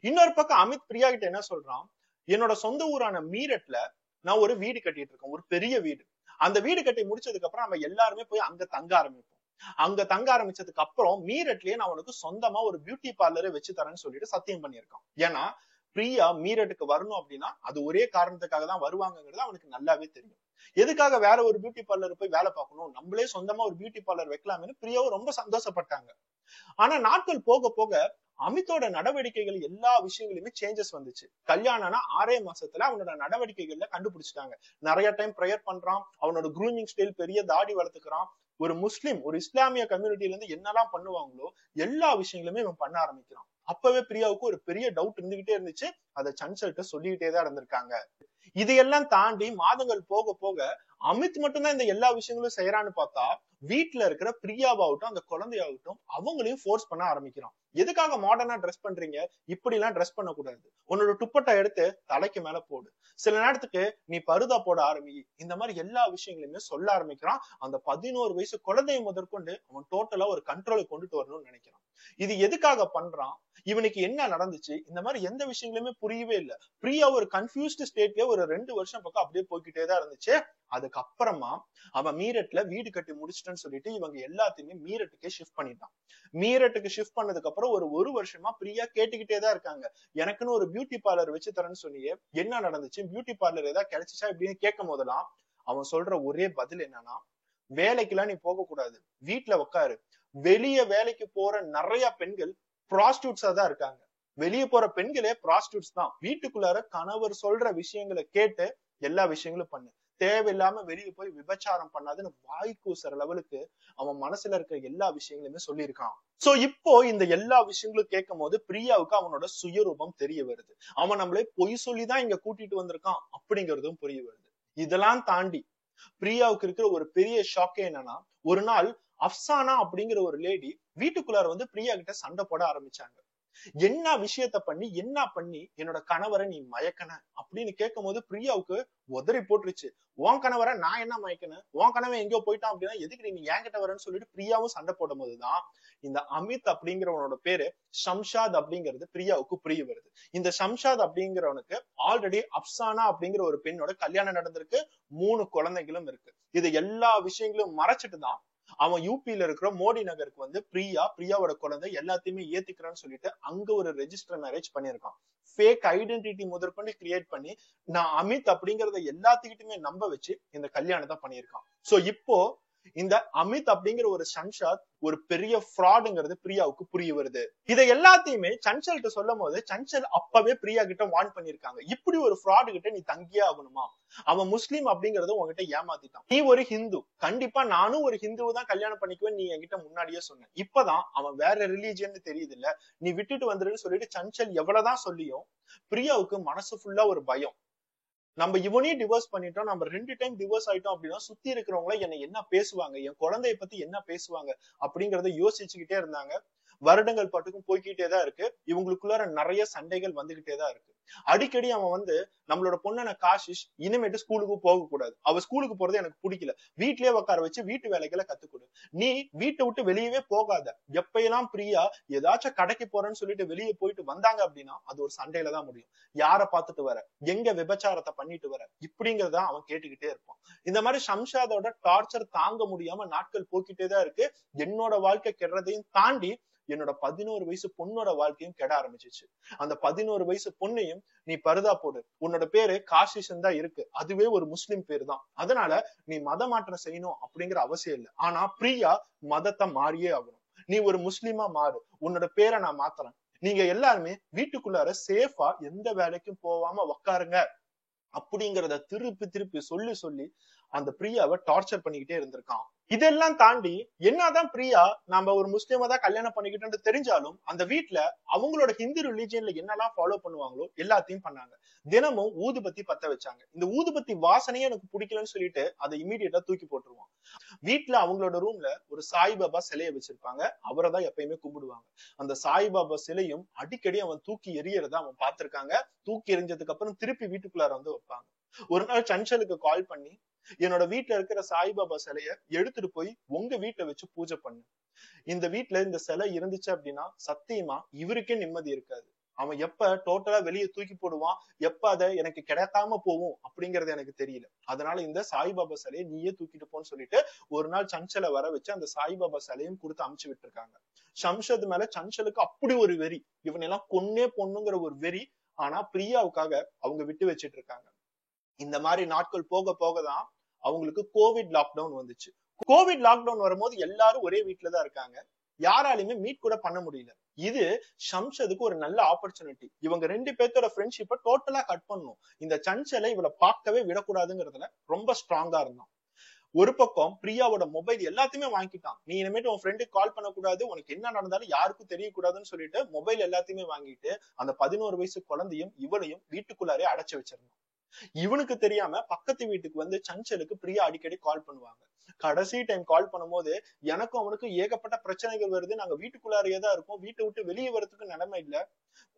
இன்னொரு பக்கம் அமித் பிரியா கிட்ட என்ன சொல்றான், என்னோட சொந்த ஊரான மீரட்ல நான் ஒரு வீடு கட்டிட்டு இருக்கேன், ஒரு பெரிய வீடு, அந்த வீடு கட்டி முடிச்சதுக்கு அப்புறம் நம்ம எல்லாருமே போய் அங்க தங்க ஆரம்பிப்போம், அங்க தங்க ஆரம்பிச்சதுக்கு அப்புறம் மீரட்லயே நான் உனக்கு சொந்தமா ஒரு பியூட்டி பார்லரை வச்சு தரேன்னு சொல்லிட்டு சத்தியம் பண்ணியிருக்கான். ஏன்னா பிரியா மீரட்டுக்கு வரணும் அப்படின்னா அது ஒரே காரணத்துக்காக தான் வருவாங்கிறது அவனுக்கு நல்லாவே தெரியும். எதுக்காக வேற ஒரு பியூட்டி பார்லர் போய் வேலை பார்க்கணும், நம்மளே சொந்தமா ஒரு பியூட்டி பார்லர் வைக்கலாம்னு பிரியாவும் ரொம்ப சந்தோஷப்பட்டாங்க. ஆனா நாட்கள் போக போக அமித்தோட நடவடிக்கைகள் எல்லா விஷயங்களுமே சேஞ்சஸ் வந்துச்சு. கல்யாணம்னா 6 மாசத்துல அவனோட நடவடிக்கைகள்ல கண்டுபிடிச்சிட்டாங்க. நிறைய டைம் ப்ரேயர் பண்றான், அவனோட க்ரூமிங் ஸ்டைல், பெரிய தாடி வளர்த்துக்கிறான், ஒரு முஸ்லிம் ஒரு இஸ்லாமிய கம்யூனிட்டில இருந்து என்னெல்லாம் பண்ணுவாங்களோ எல்லா விஷயங்களுமே இவன் பண்ண ஆரம்பிக்கிறான். அப்பவே பிரியாவுக்கு ஒரு பெரிய டவுட் இருந்துகிட்டே இருந்துச்சு, அதை சஞ்சல்கிட்ட சொல்லிக்கிட்டே தான் இருந்திருக்காங்க. இதையெல்லாம் தாண்டி மாதங்கள் போக போக அமித் மட்டும்தான் இந்த எல்லா விஷயங்களும் செய்யறான்னு பார்த்தா வீட்டுல இருக்கிற பிரியாவாகட்டும் அந்த குழந்தையாகட்டும் அவங்களையும் ஃபோர்ஸ் பண்ண ஆரம்பிக்கிறான். எதுக்காக மாடர்னா ட்ரெஸ் பண்றீங்க, இப்படி எல்லாம் ட்ரெஸ் பண்ண கூடாது, உன்னோட துப்பட்டா எடுத்து தலைக்கு மேல போடு, சில நேரத்துக்கு நீ பருதா போட ஆரம்பி, இந்த மாதிரி எல்லா விஷயங்களையுமே சொல்ல ஆரம்பிக்கிறான். அந்த 11 வயசு குழந்தையை முதற்கொண்டு அவன் டோட்டலா ஒரு கண்ட்ரோலை கொண்டுட்டு வரணும்னு நினைக்கிறான். இது எதுக்காக பண்றான், இவனுக்கு என்ன நடந்துச்சு, இந்த மாதிரி எந்த விஷயங்களுமே புரியவே இல்ல. பிரியா ஒரு கன்ஃபியூஸ்டு ஸ்டேட்லயே ஒரு 2 வருஷம் பக்கம் அப்படியே போய்கிட்டே தான் இருந்துச்சு. அதுக்கப்புறமா அவன் மீரட்ல வீடு கட்டி முடிச்சிட்டேன்னு சொல்லிட்டு இவங்க எல்லாத்தையுமே மீரட்டுக்கே ஷிஃப்ட் பண்ணிட்டான். மீரட்டுக்கு ஷிஃப்ட் பண்ணதுக்கு அப்புறம் ஒரு வருஷமா பிரியா கேட்டுக்கிட்டே தான் இருக்காங்க, எனக்குன்னு ஒரு பியூட்டி பார்லர் வச்சு தரேன்னு சொன்னியே, என்ன நடந்துச்சு, பியூட்டி பார்லர் ஏதாவது கிடைச்சிச்சா இப்படின்னு கேட்கும் போதெல்லாம் அவன் சொல்ற ஒரே பதில் என்னன்னா, வேலைக்கெல்லாம் நீ போக கூடாது, வீட்டுல உட்காரு. வெளிய வேலைக்கு போற நிறைய பெண்கள் ப்ராஸ்டியூட்ஸா தான் இருக்காங்க. வெளியே போற பெண்களே ப்ராஸ்டியூட்ஸ் தான். வீட்டுக்குள்ளார கணவர் சொல்ற விஷயங்களை கேட்டு எல்லா விஷயங்களும் பண்ணு, தேவையில்லாம வெளியே போய் விபச்சாரம் பண்ணாதுன்னு வாய் கூசுற லெவலுக்கு அவன் மனசுல இருக்கிற எல்லா விஷயங்களுமே சொல்லியிருக்கான். சோ இப்போ இந்த எல்லா விஷயங்களும் கேட்கும் போது பிரியாவுக்கு அவனோட சுயரூபம் தெரிய வருது. அவன் நம்மளே பொய் சொல்லிதான் இங்க கூட்டிட்டு வந்திருக்கான் அப்படிங்கறதும் புரிய வருது. இதெல்லாம் தாண்டி பிரியாவுக்கு இருக்கிற ஒரு பெரிய ஷாக்கே என்னன்னா, ஒரு நாள் அப்சானா அப்படிங்கிற ஒரு லேடி வீட்டுக்குள்ளார வந்து பிரியா கிட்ட சண்டை போட ஆரம்பிச்சாங்க. என்ன விஷயத்த பண்ணி என்ன பண்ணி என்னோட கணவரை நீ மயக்கன அப்படின்னு கேட்கும் போது பிரியாவுக்கு உதறி போட்டுருச்சு. உன் கணவரை நான் என்ன மயக்கணும், உன் கணவன் எங்கேயோ போயிட்டான் அப்படின்னா எதுக்கு நீ என்கிட்ட வரேன்னு சொல்லிட்டு பிரியாவும் சண்டை போடும் போதுதான் இந்த அமித் அப்படிங்கிறவனோட பேரு ஷம்ஷாத் அப்படிங்கிறது பிரியாவுக்கு புரிய வருது. இந்த ஷம்ஷாத் அப்படிங்கிறவனுக்கு ஆல்ரெடி அப்சானா அப்படிங்கிற ஒரு பெண்ணோட கல்யாணம் நடந்திருக்கு, 3 குழந்தைகளும் இருக்கு. இது எல்லா விஷயங்களும் மறைச்சிட்டு தான் அவன் யூபியில இருக்கிற மோடி நகருக்கு வந்து பிரியாவோட குழந்தை எல்லாத்தையுமே ஏத்துக்கிறான்னு சொல்லிட்டு அங்க ஒரு ரெஜிஸ்டர் மேரேஜ் பண்ணிருக்கான். ஃபேக் ஐடென்டிட்டி முதற்கொண்டு கிரியேட் பண்ணி நான் அமித் அப்படிங்கறத எல்லாத்துக்கிட்டுமே நம்ப வச்சு இந்த கல்யாணத்தை பண்ணியிருக்கான். சோ இப்போ இந்த அமித் அப்படிங்கிற ஒரு சன்ஷாத் ஒரு பெரிய ஃப்ராடுங்கிறது பிரியாவுக்கு புரிய வருது. இதை எல்லாத்தையுமே சஞ்சல்கிட்ட சொல்லும் போது சஞ்சல் அப்பவே பிரியா கிட்ட வார்ன் பண்ணிருக்காங்க, இப்படி ஒரு ஃப்ராடு கிட்ட நீ தங்கியே ஆகணுமா, அவன் முஸ்லீம் அப்படிங்கறத உங்ககிட்ட ஏமாத்திட்டான், நீ ஒரு ஹிந்து, கண்டிப்பா நானும் ஒரு ஹிந்துவை தான் கல்யாணம் பண்ணிக்குவேன் நீ என்கிட்ட முன்னாடியே சொன்ன, இப்பதான் அவன் வேற ரிலீஜியன் தெரியுது இல்ல, நீ விட்டுட்டு வந்துருன்னு சொல்லிட்டு சஞ்சல் எவ்வளவுதான் சொல்லியும் பிரியாவுக்கு மனசு ஃபுல்லா ஒரு பயம். நம்ம இவனையும் டிவோர்ஸ் பண்ணிட்டோம், நம்ம 2 டைம் டிவோர்ஸ் ஆயிட்டோம் அப்படின்னா சுத்தி இருக்கிறவங்கள என்ன என்ன பேசுவாங்க, என் குழந்தைய பத்தி என்ன பேசுவாங்க அப்படிங்கறத யோசிச்சுக்கிட்டே இருந்தாங்க. வருடங்கள் பாட்டுக்கும் போய்கிட்டே தான் இருக்கு. இவங்களுக்குள்ளார நிறைய சண்டைகள் வந்துகிட்டே தான் இருக்கு. அடிக்கடி அவன் வந்து நம்மளோட பொண்ணன காஷிஷ் இனிமேட்டு ஸ்கூலுக்கு போக கூடாது, அவ ஸ்கூலுக்கு போறது எனக்கு பிடிக்கல, வீட்லயே உட்கார வச்சு வீட்டு வேலைகளை கத்துக்கொடு, நீ வீட்டை விட்டு வெளியவே போகாத. எப்பயெல்லாம் பிரியா ஏதாச்சும் கடைக்கு போறேன்னு சொல்லிட்டு வெளியே போயிட்டு வந்தாங்க அப்படின்னா அது ஒரு சண்டையில தான் முடியும். யார பாத்துட்டு வர, எங்க விபச்சாரத்தை பண்ணிட்டு வர, இப்படிங்கறத அவன் கேட்டுக்கிட்டே இருப்பான். இந்த மாதிரி ஷம்ஷாதோட டார்ச்சர் தாங்க முடியாம நாட்கள் போக்கிட்டே தான் இருக்கு. என்னோட வாழ்க்கை கெடுறதையும் தாண்டி என்னோட 11 வயசு பொண்ணோட வாழ்க்கையும் கெட ஆரம்பிச்சிச்சு. அந்த 11 வயசு பொண்ணையும் நீ பருதா போடு, உன்னோட பேரு காஷிஷன் தான் இருக்கு, அதுவே ஒரு முஸ்லிம் பேரு தான், அதனால நீ மத மாற்றம் செய்யணும் அப்படிங்கிற அவசியம் இல்லை. ஆனா பிரியா மதத்தை மாறியே ஆகணும், நீ ஒரு முஸ்லிமா மாறு, உன்னோட பேரை நான் மாத்துறேன், நீங்க எல்லாருமே வீட்டுக்குள்ளார சேஃபா எந்த வேலைக்கும் போகாம உக்காருங்க அப்படிங்கறத திருப்பி திருப்பி சொல்லி சொல்லி அந்த பிரியாவை டார்ச்சர் பண்ணிக்கிட்டே இருந்திருக்கான். இதெல்லாம் தாண்டி என்னதான் பிரியா நம்ம ஒரு முஸ்லிமா தான் கல்யாணம் பண்ணிக்கிட்டு தெரிஞ்சாலும் அந்த வீட்டுல அவங்களோட ஹிந்து ரிலிஜியன்ல என்னெல்லாம் ஃபாலோ பண்ணுவாங்களோ எல்லாத்தையும் பண்ணாங்க. தினமும் ஊதுபத்தி பத்த வச்சாங்க. இந்த ஊதுபத்தி வாசனையே எனக்கு பிடிக்கலன்னு சொல்லிட்டு அதை இமீடியட்டா தூக்கி போட்டுருவான். வீட்டுல அவங்களோட ரூம்ல ஒரு சாய்பாபா சிலையை வச்சிருப்பாங்க, அவரை தான் எப்பயுமே கும்பிடுவாங்க. அந்த சாய்பாபா சிலையும் அடிக்கடி அவன் தூக்கி எரியறத அவன் பார்த்திருக்காங்க. தூக்கி எரிஞ்சதுக்கு அப்புறம் திருப்பி வீட்டுக்குள்ளார வந்து வைப்பாங்க. ஒரு நாள் சஞ்சலுக்கு கால் பண்ணி என்னோட வீட்டுல இருக்கிற சாய்பாபா சிலைய எடுத்துட்டு போய் உங்க வீட்டுல வச்சு பூஜை பண்ணு, இந்த வீட்டுல இந்த சிலை இருந்துச்சு அப்படின்னா சத்தியமா இவருக்கே நிம்மதி இருக்காது, அவன் எப்ப டோட்டலா வெளியே தூக்கி போடுவான், எப்ப அதை எனக்கு கிடைக்காம போவும் அப்படிங்கறது எனக்கு தெரியல, அதனால இந்த சாய்பாபா சிலையை நீயே தூக்கிட்டு போன்னு சொல்லிட்டு ஒரு நாள் சஞ்சலை வர வச்சு அந்த சாய்பாபா சிலையும் கொடுத்து அமுச்சு விட்டு இருக்காங்க. ஷம்ஷத் மேல சஞ்சலுக்கு அப்படி ஒரு வெறி, இவனெல்லாம் கொன்னே பொண்ணுங்கிற ஒரு வெறி. ஆனா பிரியாவுக்காக அவங்க விட்டு வச்சிட்டு இருக்காங்க. இந்த மாதிரி நாட்கள் போக போகதான் அவங்களுக்கு கோவிட் லாக்டவுன் வந்துச்சு. கோவிட் லாக்டவுன் வரும்போது எல்லாரும் ஒரே வீட்டுலதான் இருக்காங்க, யாராலையுமே மீட் கூட பண்ண முடியல. இது ஷம்ஷதுக்கு ஒரு நல்ல ஆப்பர்ச்சுனிட்டி, இவங்க 2 பேர்த்தோட ஃப்ரெண்ட்ஷிப்பை டோட்டலா கட் பண்ணும், இந்த சஞ்சலை இவளை பார்க்கவே விடக்கூடாதுங்கிறதுல ரொம்ப ஸ்ட்ராங்கா இருந்தான். ஒரு பக்கம் பிரியாவோட மொபைல் எல்லாத்தையுமே வாங்கிட்டான், நீ இனிமேட்டு உன் ஃப்ரெண்டுக்கு கால் பண்ணக்கூடாது, உனக்கு என்ன நடந்தாலும் யாருக்கும் தெரியக்கூடாதுன்னு சொல்லிட்டு மொபைல் எல்லாத்தையுமே வாங்கிட்டு அந்த 11 வயசு குழந்தையும் இவளையும் வீட்டுக்குள்ளாரே அடைச்சு வச்சிருந்தான். இவனுக்கு தெரியாம பக்கத்து வீட்டுக்கு வந்து சஞ்சலுக்கு பிரியா அடிக்கடி கால் பண்ணுவாங்க. கடைசி டைம் கால் பண்ணும்போது எனக்கும் அவனுக்கும் ஏகப்பட்ட பிரச்சனைகள் வருது, நாங்க வீட்டுக்குள்ளாரையே தான் இருக்கோம், வீட்டை விட்டு வெளியே வரதுக்கு நிலைமை இல்ல,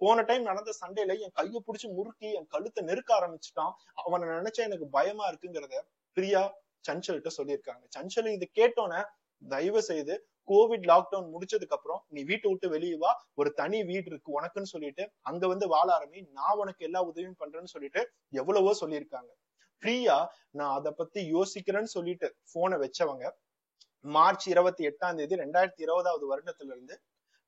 போன டைம் நடந்த சண்டையில என் கையை பிடிச்சி முறுக்கி என் கழுத்தை நெருக்க ஆரம்பிச்சுட்டான், அவனை நினைச்சா எனக்கு பயமா இருக்குங்கிறத பிரியா சஞ்சல்கிட்ட சொல்லியிருக்காங்க. சஞ்சல் இது கேட்டோன்னே தயவு செய்து கோவிட் லாக்டவுன் முடிச்சதுக்கு அப்புறம் நீ வீட்டை விட்டு வெளியே வா, ஒரு தனி வீடு இருக்கு உனக்குன்னு சொல்லிட்டு அங்க வந்து வாழ ஆரம்பி, நான் உனக்கு எல்லா உதவியும் பண்றேன்னு சொல்லிட்டு எவ்வளவோ சொல்லியிருக்காங்க. பிரியா நான் அதை பத்தி யோசிக்கிறேன்னு சொல்லிட்டு போனை வச்சவங்க மார்ச் 28 2020 வருடத்துல இருந்து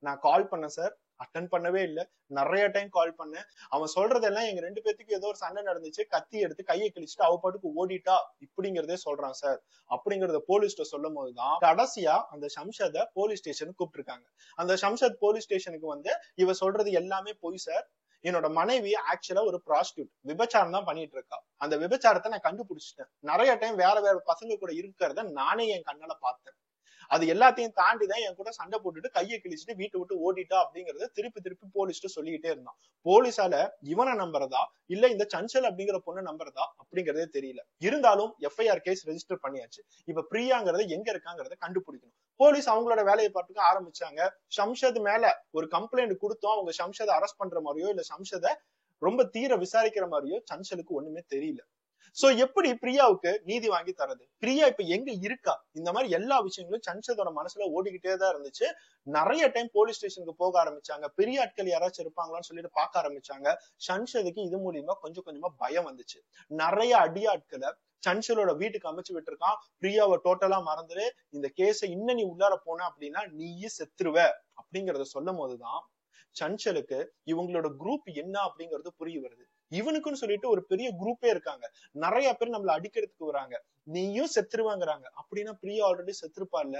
நான் கால் பண்ணேன் சார், அட்டன் பண்ணவே இல்லை. நிறைய டைம் கால் பண்ணேன். அவன் சொல்றதெல்லாம் எங்க ரெண்டு பேத்துக்கு ஏதோ ஒரு சண்டை நடந்துச்சு, கத்தி எடுத்து கையை கிழிச்சிட்டு அவ பாட்டுக்கு ஓடிட்டா இப்படிங்கறதே சொல்றான் சார் அப்படிங்கறத போலீஸ்ட சொல்லும் போதுதான் கடைசியா அந்த ஷம்ஷாத போலீஸ் ஸ்டேஷனுக்கு கூப்பிட்டுருக்காங்க. அந்த ஷம்ஷாத் போலீஸ் ஸ்டேஷனுக்கு வந்து இவ சொல்றது எல்லாமே பொய் சார், என்னோட மனைவி ஆக்சுவலா ஒரு ப்ராஸ்டியூட், விபச்சாரம் தான் பண்ணிட்டு இருக்கா, அந்த விபச்சாரத்தை நான் கண்டுபிடிச்சிட்டேன், நிறைய டைம் வேற வேற பசங்க கூட இருக்கிறத நானே என் கண்ணால பார்த்தேன், அது எல்லாத்தையும் தாண்டிதான் என் கூட சண்டை போட்டுட்டு கையை கிழிச்சிட்டு வீட்டை விட்டு ஓடிட்டா அப்படிங்கறத திருப்பி திருப்பி போலீஸ்ட்டு சொல்லிக்கிட்டே இருந்தான். போலீஸால இவனை நம்புறதா இல்ல இந்த சஞ்சல் அப்படிங்கிற பொண்ணு நம்புறதா அப்படிங்கறதே தெரியல. இருந்தாலும் எஃப்ஐஆர் கேஸ் ரெஜிஸ்டர் பண்ணியாச்சு. இப்ப பிரியாங்கிறத எங்க இருக்காங்கிறத கண்டுபிடிக்கணும். போலீஸ் அவங்களோட வேலையை பார்த்துக்க ஆரம்பிச்சாங்க. ஷம்ஷத் மேல ஒரு கம்ப்ளைண்ட் கொடுத்தோம், அவங்க ஷம்ஷதை அரெஸ்ட் பண்ற மாதிரியோ இல்ல ஷம்ஷதை ரொம்ப தீர விசாரிக்கிற மாதிரியோ சஞ்சலுக்கு ஒண்ணுமே தெரியல. சோ எப்படி பிரியாவுக்கு நீதி வாங்கி தரது? பிரியா இப்ப எங்க இருக்கா? இந்த மாதிரி எல்லா விஷயங்களும் சஞ்சதோட மனசுல ஓடிக்கிட்டே தான் இருந்துச்சு. நிறைய டைம் போலீஸ் ஸ்டேஷனுக்கு போக ஆரம்பிச்சாங்க, பெரிய ஆட்கள் யாராச்சும் இருப்பாங்களான்னு சொல்லிட்டு பார்க்க ஆரம்பிச்சாங்க. சஞ்சதுக்கு இது மூலியமா கொஞ்சம் கொஞ்சமா பயம் வந்துச்சு. நிறைய அடியாட்களை சஞ்சலோட வீட்டுக்கு அமைச்சு விட்டுருக்கான். பிரியாவை டோட்டலா மறந்துரு, இந்த கேஸை இன்னும் நீ உள்ளார போன அப்படின்னா நீயே செத்துருவ அப்படிங்கறத சொல்லும் போதுதான் சஞ்சலுக்கு இவங்களோட குரூப் என்ன அப்படிங்கறது புரிய வருது. இவனுக்குன்னு சொல்லிட்டு ஒரு பெரிய குரூப்பே இருக்காங்க, நிறைய பேர் நம்மள அடிக்கிறதுக்கு வராங்க, நீயும் செத்துருவாங்கிறாங்க. அப்படின்னா பிரியா ஆல்ரெடி செத்துருப்பாள்ல,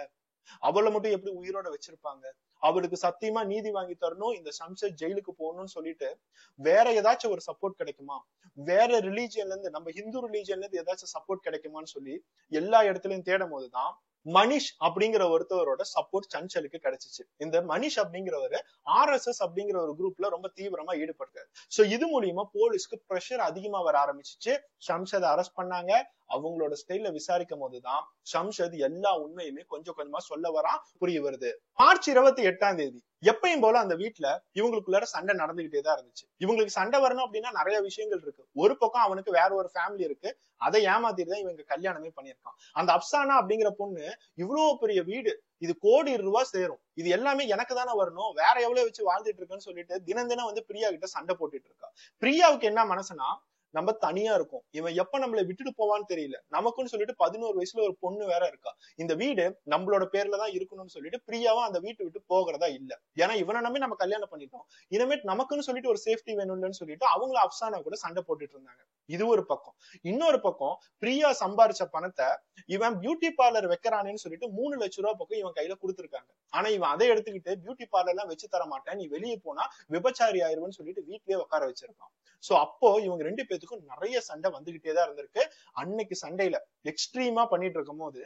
அவளை மட்டும் எப்படி உயிரோட வச்சிருப்பாங்க? அவளுக்கு சத்தியமா நீதி வாங்கி தரணும், இந்த சம்சத் ஜெயிலுக்கு போகணும்னு சொல்லிட்டு வேற ஏதாச்சும் ஒரு சப்போர்ட் கிடைக்குமா, வேற ரிலீஜியன்ல இருந்து நம்ம ஹிந்து ரிலீஜியன்ல இருந்து ஏதாச்சும் சப்போர்ட் கிடைக்குமான்னு சொல்லி எல்லா இடத்துலயும் தேடும் போதுதான் மனிஷ் அப்படிங்கிற ஒருத்தவரோட சப்போர்ட் சஞ்சலுக்கு கிடைச்சிச்சு. இந்த மனிஷ் அப்படிங்கிறவரு RSS அப்படிங்கிற ஒரு குரூப்ல ரொம்ப தீவிரமா ஈடுபட்டாரு. சோ இது மூலியமா போலீஸ்க்கு பிரஷர் அதிகமா வர ஆரம்பிச்சிச்சு. ஷம்ஷதை அரெஸ்ட் பண்ணாங்க. அவங்களோட ஸ்டைல்ல விசாரிக்கும் போதுதான் ஷம்ஷத் எல்லா உண்மையுமே கொஞ்சம் கொஞ்சமா சொல்ல வரா, புரிய வருது. மார்ச் 28 எப்பயும் போல அந்த வீட்டுல இவங்களுக்குள்ளார சண்டை நடந்துகிட்டே தான் இருந்துச்சு. இவங்களுக்கு சண்டை வரணும் அப்படின்னா நிறைய விஷயங்கள் இருக்கு. ஒரு பக்கம் அவனுக்கு வேற ஒரு ஃபேமிலி இருக்கு, அதை ஏமாத்திட்டு தான் இவங்க கல்யாணமே பண்ணியிருக்கான். அந்த அப்சானா அப்படிங்கிற பொண்ணு இவ்வளவு பெரிய வீடு, இது கோடி ரூபாய் சேரும், இது எல்லாமே எனக்கு தானே வரணும், வேற எவ்வளவு வச்சு வாழ்ந்துட்டு இருக்குன்னு சொல்லிட்டு தினம் தினம் வந்து பிரியா கிட்ட சண்டை போட்டுட்டு இருக்கா. பிரியாவுக்கு என்ன மனசுனா, நம்ம தனியா இருக்கும், இவன் எப்ப நம்மளை விட்டுட்டு போவான்னு தெரியல, நமக்குன்னு சொல்லிட்டு 11 வயசுல ஒரு பொண்ணு வேற இருக்கா, இந்த வீடு நம்மளோட பேர்ல தான் இருக்கணும்னு சொல்லிட்டு பிரியாவும் அந்த வீட்டை விட்டு போகிறதா இல்ல. ஏன்னா இவனை நம்பி நம்ம கல்யாணம் பண்ணிட்டோம், இனிமேட் நமக்குன்னு சொல்லிட்டு ஒரு சேஃப்டி வேணும்னு சொல்லிட்டு அவங்கள அப்சானா கூட சண்டை போட்டுட்டு இருந்தாங்க. இது ஒரு பக்கம். இன்னொரு பக்கம் பிரியா சம்பாரிச்ச பணத்தை இவன் பியூட்டி பார்லர் வைக்கிறானேன்னு சொல்லிட்டு 3 லட்சம் ரூபாய் பக்கம் இவன் கையில கொடுத்துருக்காங்க. ஆனா இவன் அதை எடுத்துக்கிட்டு பியூட்டி பார்லர் எல்லாம் வச்சு தர மாட்டேன், நீ வெளியே போனா விபச்சாரி ஆயிருவன்னு சொல்லிட்டு வீட்லயே உட்கார வச்சிருக்கான். சோ அப்போ இவங்க ரெண்டு பேத்துக்கும் நிறைய சண்டை வந்துகிட்டே தான் இருந்திருக்கு. அன்னைக்கு சண்டையில எக்ஸ்ட்ரீமா பண்ணிட்டு இருக்கும் போது,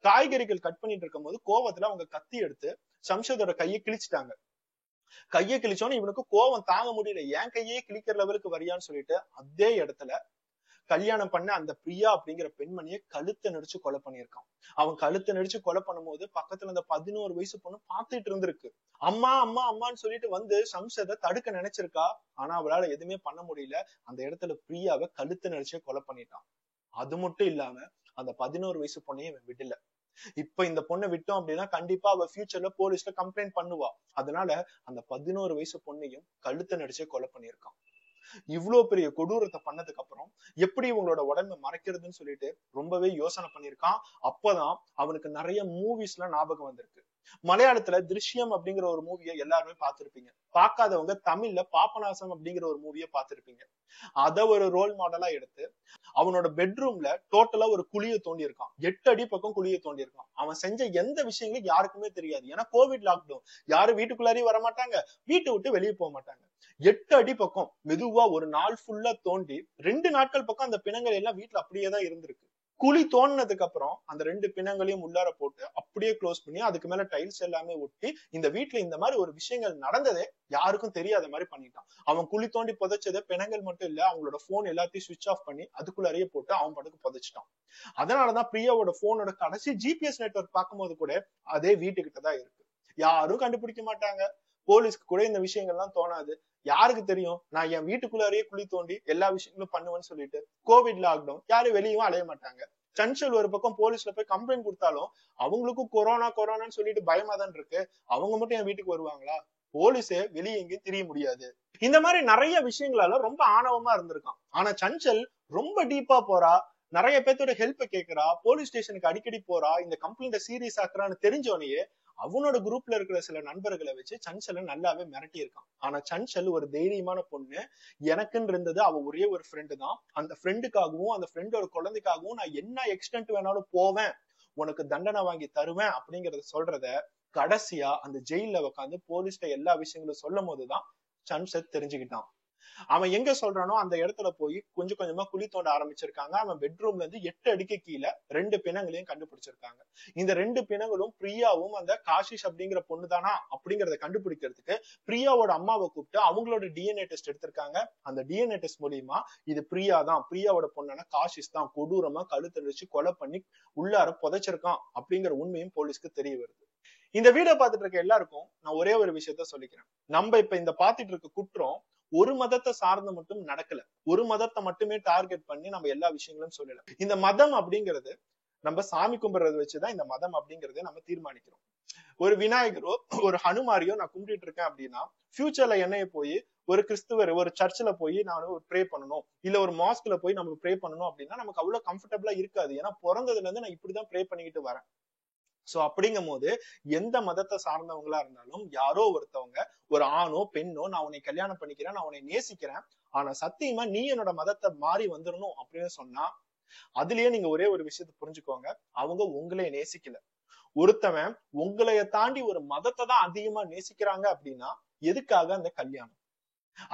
காய்கறிகள் கட் பண்ணிட்டு இருக்கும் போது கோவத்துல அவங்க கத்தி எடுத்து சம்ஷதோட கையை கிழிச்சிட்டாங்க. கையை கிழிச்சோன்னு இவனுக்கு கோவம் தாங்க முடியல, என் கையே கிழிக்கிற லெவலுக்கு வரியான்னு சொல்லிட்டு அதே இடத்துல கல்யாணம் பண்ண அந்த பிரியா அப்படிங்கிற பெண்மணியை கழுத்தை நெரிச்சு கொலை பண்ணியிருக்கான். அவன் கழுத்தை நெரிச்சு கொலை பண்ணும் போது பக்கத்துல அந்த 11 வயசு பொண்ணு பாத்துட்டு இருந்திருக்கு. அம்மா அம்மா அம்மான்னு சொல்லிட்டு வந்து சம்சதை தடுக்க நினைச்சிருக்கா. ஆனா அவளால எதுவுமே பண்ண முடியல. அந்த இடத்துல பிரியாவை கழுத்தை நெரிச்சே கொலை பண்ணிட்டான். அது மட்டும் இல்லாம அந்த 11 வயசு பொண்ணையும் விடல. இப்ப இந்த பொண்ணை விட்டோம் அப்படின்னா கண்டிப்பா அவ ஃபியூச்சர்ல போலீஸ்ல கம்ப்ளைண்ட் பண்ணுவா. அதனால அந்த 11 வயசு பொண்ணையும் கழுத்தை நெரிச்சே கொலை பண்ணியிருக்கான். இவ்வளவு பெரிய கொடூரத்தை பண்ணதுக்கு அப்புறம் எப்படி இவங்களோட உடம்பை மறைக்கிறதுன்னு சொல்லிட்டு ரொம்பவே யோசனை பண்ணிருக்கான். அப்பதான் அவனுக்கு நிறைய மூவிஸ் எல்லாம் ஞாபகம் வந்திருக்கு. மலையாளத்துல திருஷ்யம் அப்படிங்கிற ஒரு மூவியை எல்லாருமே பார்த்திருப்பீங்க. பார்க்காதவங்க தமிழ்ல பாபநாசம் அப்படிங்கிற ஒரு மூவியை பார்த்திருப்பீங்க. அத ஒரு ரோல் மாடலா எடுத்து அவனோட பெட்ரூம்ல டோட்டலா ஒரு குழியை தோண்டி இருக்கான். 8 அடி பக்கம் குழியை தோண்டி இருக்கான். அவன் செஞ்ச எந்த விஷயங்களும் யாருக்குமே தெரியாது. ஏன்னா கோவிட் லாக்டவுன், யாரும் வீட்டுக்குள்ளாரையும் வர மாட்டாங்க, வீட்டை விட்டு வெளியே போக மாட்டாங்க. 8 அடி பக்கம் மெதுவா ஒரு நாள் ஃபுல்லா தோண்டி 2 நாட்கள் பக்கம் அந்த பிணங்கள் எல்லாம் வீட்டுல அப்படியேதான் இருந்திருக்கு. குழி தோண்டினதுக்கு அப்புறம் அந்த 2 பிணங்களையும் உள்ளார போட்டு அப்படியே க்ளோஸ் பண்ணி அதுக்கு மேல டைல்ஸ் எல்லாமே ஒட்டி இந்த வீட்டுல இந்த மாதிரி ஒரு விஷயங்கள் நடந்ததே யாருக்கும் தெரியாத மாதிரி பண்ணிட்டான். அவன் குழி தோண்டி புதைச்சதை பிணங்கள் மட்டும் இல்ல, அவங்களோட போன் எல்லாத்தையும் சுவிட்ச் ஆஃப் பண்ணி அதுக்குள்ளாரையே போட்டு அவன் பாட்டுக்கு புதைச்சிட்டான். அதனாலதான் பிரியாவோட போனோட கடைசி GPS நெட்வொர்க் பார்க்கும்போது கூட அதே வீட்டுக்கிட்டதான் இருக்கு. யாரும் கண்டுபிடிக்க மாட்டாங்க. போலீஸ்க்கு கூட இந்த விஷயங்கள்லாம் தோணாது. யாருக்கு தெரியும் நான் என் வீட்டுக்குள்ளாரையே குழி தோண்டி எல்லா விஷயங்களும் பண்ணுவேன்னு சொல்லிட்டு. கோவிட் லாக்டவுன், யாரும் வெளியும் அலைய மாட்டாங்க. சஞ்சல் ஒரு பக்கம் போலீஸ்ல போய் கம்ப்ளைண்ட் கொடுத்தாலும் அவங்களுக்கும் கொரோனான்னு சொல்லிட்டு பயமா தான் இருக்கு. அவங்க மட்டும் என் வீட்டுக்கு வருவாங்களா? போலீஸே வெளியே எங்கேயும் தெரிய முடியாது. இந்த மாதிரி நிறைய விஷயங்களால ரொம்ப ஆணவமா இருந்திருக்கான். ஆனா சஞ்சல் ரொம்ப டீப்பா போறா, நிறைய பேர்த்தோட ஹெல்ப் கேட்கிறா, போலீஸ் ஸ்டேஷனுக்கு அடிக்கடி போறா, இந்த கம்ப்ளைண்ட சீரியஸ் ஆக்குறான்னு தெரிஞ்சோடனே அவனோட குரூப்ல இருக்கிற சில நண்பர்களை வச்சு சஞ்சலை நல்லாவே மிரட்டி இருக்கான். ஆனா சஞ்சல் ஒரு தைரியமான பொண்ணு. எனக்குன்னு இருந்தது அவ ஒரே ஒரு ஃப்ரெண்டு தான். அந்த ஃப்ரெண்டுக்காகவும் அந்த ஃப்ரெண்டோட குழந்தைக்காகவும் நான் என்ன எக்ஸ்டென்ட் வேணாலும் போவேன், உனக்கு தண்டனை வாங்கி தருவேன் அப்படிங்கறத சொல்றத கடைசியா அந்த ஜெயில உட்காந்து போலீஸ்ட எல்லா விஷயங்களும் சொல்லும் போதுதான் சன்செட் தெரிஞ்சுக்கிட்டான். அவன் எங்க சொல்றானோ அந்த இடத்துல போய் கொஞ்சம் கொஞ்சமா குழி தோண்ட ஆரம்பிச்சிருக்காங்க. அவன் பெட்ரூம்ல இருந்து 8 அடிக்கு கீழே 2 பிணங்களையும் கண்டுபிடிச்சிருக்காங்க. இந்த 2 பிணங்களும் பிரியாவும் அந்த காஷிஷ் அப்படிங்கிற பொண்ணுதானா அப்படிங்கறத கண்டுபிடிக்கிறதுக்கு பிரியாவோட அம்மாவை கூப்பிட்டு அவங்களோட டிஎன்ஏ டெஸ்ட் எடுத்திருக்காங்க. அந்த டிஎன்ஏ டெஸ்ட் மூலியமா இது பிரியா தான், பிரியாவோட பொண்ணான காஷிஷ் தான் கொடூரமா கழுத்தடிச்சு கொலை பண்ணி உள்ளார புதைச்சிருக்கான் அப்படிங்கிற உண்மையும் போலீஸ்க்கு தெரிய வருது. இந்த வீடியோ பார்த்துட்டு இருக்க எல்லாருக்கும் நான் ஒரே ஒரு விஷயத்த சொல்லிக்கிறேன். நம்ம இப்ப இந்த பாத்துட்டு இருக்க குற்றம் ஒரு மதத்தை சார்ந்து மட்டும் நடக்கல, ஒரு மதத்தை மட்டுமே டார்கெட் பண்ணி நம்ம எல்லா விஷயங்களும் சொல்லல. இந்த மதம் அப்படிங்கிறது நம்ம சாமி கும்பிடுறத வச்சுதான் இந்த மதம் அப்படிங்கறத நம்ம தீர்மானிக்கிறோம். ஒரு விநாயகரோ ஒரு ஹனுமாரியோ நான் கும்பிட்டு இருக்கேன் அப்படின்னா ஃபியூச்சர்ல என்னைய போய் ஒரு கிறிஸ்துவர் ஒரு சர்ச்சில் போய் நான் ஒரு ப்ரே பண்ணணும், இல்ல ஒரு மாஸ்க்ல போய் நம்ம ப்ரே பண்ணணும் அப்படின்னா நமக்கு அவ்வளவு கம்ஃபர்டபுளா இருக்காது. ஏன்னா பிறந்ததுல இருந்து நான் இப்படிதான் ப்ரே பண்ணிக்கிட்டு வரேன். சோ அப்படிங்கும் போது எந்த மதத்தை சார்ந்தவங்களா இருந்தாலும் யாரோ ஒருத்தவங்க ஒரு ஆணோ பெண்ணோ நான் உன்னை கல்யாணம் பண்ணிக்கிறேன், நான் உன்னை நேசிக்கிறேன், ஆனா சத்தியமா நீ என்னோட மதத்தை மாறி வந்துடணும் அப்படின்னு சொன்னா அதுலயே நீங்க ஒரே ஒரு விஷயத்த புரிஞ்சுக்கோங்க, அவங்க உங்களை நேசிக்கல. ஒருத்தவன் உங்களைய தாண்டி ஒரு மதத்தை தான் அதிகமா நேசிக்கிறாங்க அப்படின்னா எதுக்காக அந்த கல்யாணம்?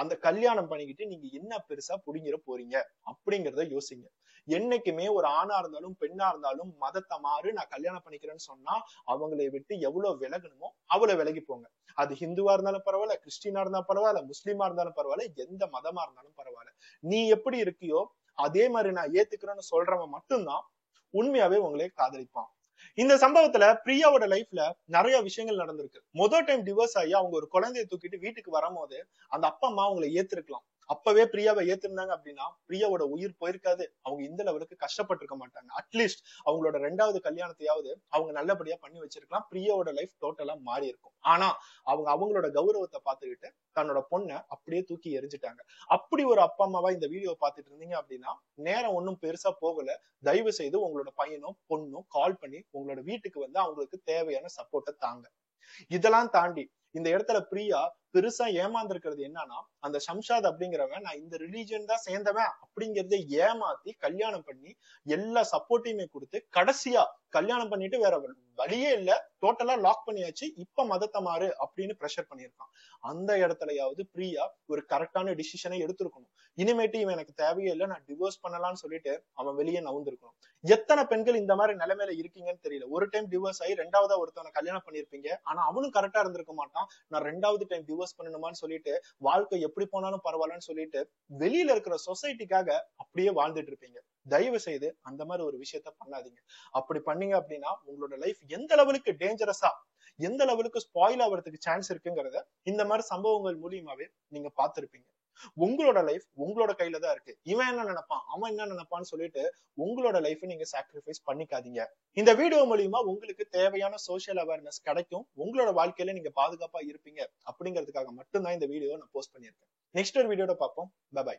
அந்த கல்யாணம் பண்ணிக்கிட்டு நீங்க என்ன பெருசா புடிங்கிற போறீங்க அப்படிங்கறத யோசிங்க. என்னைக்குமே ஒரு ஆணா இருந்தாலும் பெண்ணா இருந்தாலும் மதத்தை மாறு நான் கல்யாணம் பண்ணிக்கிறேன்னு சொன்னா அவங்களை விட்டு எவ்வளவு விலகணுமோ அவ்வளவு விலகி போங்க. அது ஹிந்துவா இருந்தாலும் பரவாயில்ல, கிறிஸ்டினா இருந்தாலும் பரவாயில்ல, முஸ்லீமா இருந்தாலும் பரவாயில்ல, எந்த மதமா இருந்தாலும் பரவாயில்ல. நீ எப்படி இருக்கியோ அதே மாதிரி நான் ஏத்துக்கிறேன்னு சொல்றவன் மட்டும்தான் உண்மையாவே உங்களே காதலிப்பான். இந்த சம்பவத்துல பிரியாவோட லைஃப்ல நிறைய விஷயங்கள் நடந்திருக்கு. முதல் டைம் டிவோர்ஸ் ஆகி அவங்க ஒரு குழந்தைய தூக்கிட்டு வீட்டுக்கு வரும்போது அந்த அப்பா அம்மா அவங்களை ஏத்திருக்கலாம். அப்பவே பிரியாவை ஏத்திருந்தாங்க அப்படின்னா பிரியாவோட உயிர் போயிருக்காது, அவங்க இந்த லெவலுக்கு கஷ்டப்பட்டிருக்க மாட்டாங்க. அட்லீஸ்ட் அவங்களோட 2வது கல்யாணத்தையாவது அவங்க நல்லபடியா பண்ணி வச்சிருக்கலாம், பிரியாவோட லைஃப் டோட்டலா மாறி இருக்கும். ஆனா அவங்க அவங்களோட கௌரவத்தை பார்த்துக்கிட்டு தன்னோட பொண்ணை அப்படியே தூக்கி எரிஞ்சிட்டாங்க. அப்படி ஒரு அப்பா அம்மாவா இந்த வீடியோ பார்த்துட்டு இருந்தீங்க அப்படின்னா நேரம் ஒன்னும் பெருசா போகல, தயவு செய்து உங்களோட பையனோ பொண்ணோ கால் பண்ணி உங்களோட வீட்டுக்கு வந்து அவங்களுக்கு தேவையான சப்போர்ட்டை தாங்க. இதெல்லாம் தாண்டி இந்த இடத்துல பிரியா பெருசா ஏமாந்திருக்கிறது என்னன்னா அந்த ஷம்ஷாத் அப்படிங்கிறவன் நான் இந்த ரிலீஜன் தான் சேர்ந்தவன் அப்படிங்கறத ஏமாத்தி கல்யாணம் பண்ணி எல்லா சப்போர்ட்டையுமே கொடுத்து கடைசியா கல்யாணம் பண்ணிட்டு வேற வழியே இல்ல, டோட்டலா லாக் பண்ணியாச்சு, இப்ப மதத்தை மாறு அப்படின்னு பிரஷர் பண்ணியிருக்கான். அந்த இடத்துலயாவது பிரியா ஒரு கரெக்டான டிசிஷனை எடுத்திருக்கணும். இனிமேட்டு இவன் எனக்கு தேவையே இல்லை, நான் டிவோர்ஸ் பண்ணலாம்னு சொல்லிட்டு அவன் வெளியே நவுந்திருக்கணும். எத்தனை பெண்கள் இந்த மாதிரி நிலைமையில இருக்கீங்கன்னு தெரியல. ஒரு டைம் டிவோர்ஸ் ஆகி 2வதா ஒருத்தவனை கல்யாணம் பண்ணிருப்பீங்க, ஆனா அவனும் கரெக்டா இருந்திருக்க மாட்டான். நான் 2வது டைம் டிவோர்ஸ் பண்ணணுமான்னு சொல்லிட்டு வாழ்க்கை எப்படி போனாலும் பரவாயில்லன்னு சொல்லிட்டு வெளியில இருக்கிற சொசைட்டிக்காக அப்படியே வாழ்ந்துட்டு இருப்பீங்க. தயவு செய்து அந்த மாதிரி ஒரு விஷயத்த பண்ணாதீங்க. அப்படி பண்ணீங்க அப்படின்னா உங்களோட லைஃப் எந்த லெவலுக்கு டேஞ்சரஸா எந்த லெவலுக்கு ஸ்பாயில் ஆகிறதுக்கு சான்ஸ் இருக்குங்கிறத இந்த மாதிரி சம்பவங்கள் மூலியமாவே நீங்க பார்த்திருப்பீங்க. உங்களோட லைஃப் உங்களோட கையில தான் இருக்கு. இவன் என்ன நினைப்பான் அவன் என்ன நினைப்பான்னு சொல்லிட்டு உங்களோட லைஃப் நீங்க சாக்ரிஃபைஸ் பண்ணிக்காதீங்க. இந்த வீடியோ மூலியமா உங்களுக்கு தேவையான சோசியல் அவேர்னஸ் கிடைக்கும், உங்களோட வாழ்க்கையில நீங்க பாதுகாப்பா இருப்பீங்க அப்படிங்கிறதுக்காக மட்டும்தான் இந்த வீடியோ நான் போஸ்ட் பண்ணியிருக்கேன். நெக்ஸ்ட் ஒரு வீடியோட பார்ப்போம். பை.